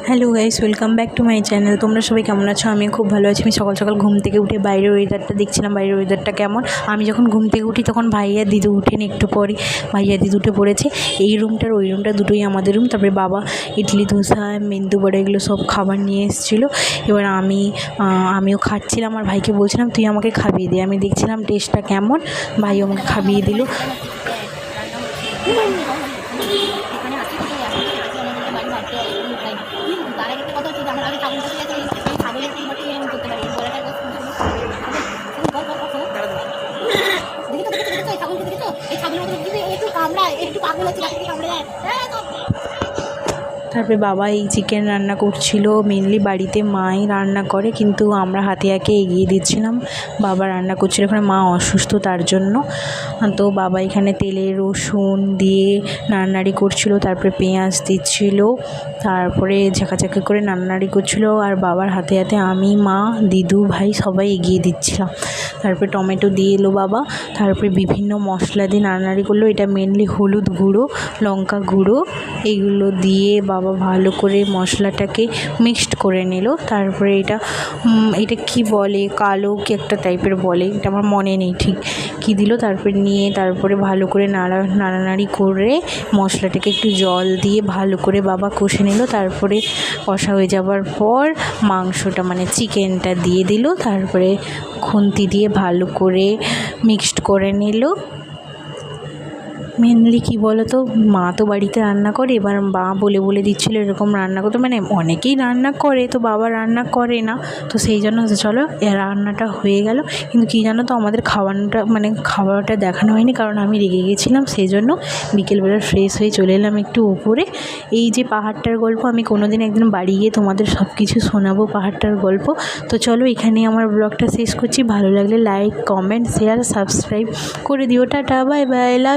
Hello guys, welcome back to my channel. তোমরা সবাই কেমন আছো? আমি খুব ভালো আছি। আমি সকাল সকাল ঘুম থেকে উঠে বাইরের ওয়েদারটা দেখছিলাম, বাইরের ওয়েদারটা কেমন। আমি যখন ঘুম থেকে উঠি তখন ভাইয়া দিদু উঠেনি, একটু পরই ভাইয়া দিদু উঠে পড়েছে। এই রুমটার ওই রুমটা দুটোই আমাদের রুম। তারপরে বাবা ইডলি, ধোসা, মেন্দু বড়া এগুলো সব খাবার নিয়ে এসেছিলো। এবার আমিও খাচ্ছিলাম আর ভাইকে বলছিলাম তুই আমাকে খাবিয়ে দে। আমি দেখছিলাম টেস্টটা কেমন, ভাইও আমাকে খাবিয়ে দিল। তারপরে বাবা এই চিকেন রান্না করছিল। মেনলি বাড়িতে মাই রান্না করে, কিন্তু আমরা হাতে একে এগিয়ে দিচ্ছিলাম। বাবা রান্না করছিল, এখানে মা অসুস্থ তার জন্য। তো বাবা এখানে তেলে রসুন দিয়ে নাড়ানাড়ি করছিল, তারপরে পেঁয়াজ দিচ্ছিল, তারপরে ঝাঁকাঝাঁকি করে নাড়ানাড়ি করছিল। আর বাবার হাতে হাতে আমি, মা, দিদু, ভাই সবাই এগিয়ে দিচ্ছিলাম। তারপরে টমেটো দিয়ে এলো বাবা, তারপরে বিভিন্ন মশলা দিয়ে নাড়ানাড়ি করলো। এটা মেনলি হলুদ গুঁড়ো, লঙ্কা গুঁড়ো এইগুলো দিয়ে বাবা ভালো করে মশলাটাকে মিক্সড করে নিল। তারপরে এটা কি বলে, কালো কি একটা টাইপের বলে, এটা আমার মনে নেই ঠিক কী দিল। তারপরে ভালো করে নাড়ানাড়ি করে মশলাটাকে একটু জল দিয়ে ভালো করে বাবা কষে নিল। তারপরে কষা হয়ে যাবার পর মাংসটা মানে চিকেনটা দিয়ে দিল। তারপরে খুন্তি দিয়ে ভালো করে মিক্সড করে নিল। মেনলি কী বলো তো, মা তো বাড়িতে রান্না করে, এবার মা বলে দিচ্ছিলো এরকম রান্না করতে। মানে অনেকেই রান্না করে, তো বাবা রান্না করে না, তো সেই জন্য চলো রান্নাটা হয়ে গেল। কিন্তু কী জানো তো, আমাদের খাবারটা দেখানো হয়নি, কারণ আমি রেগে গেছিলাম। সেই জন্য বিকেলবেলা ফ্রেশ হয়ে চলে এলাম একটু উপরে। এই যে পাহাড়টার গল্প, আমি কোনোদিন একদিন বাড়ি গিয়ে তোমাদের সব কিছু শোনাবো পাহাড়টার গল্প। তো চলো এখানেই আমার ব্লগটা শেষ করছি। ভালো লাগলে লাইক, কমেন্ট, শেয়ার, সাবস্ক্রাইব করে দিও। টাটা, বাই বাই, লাভ।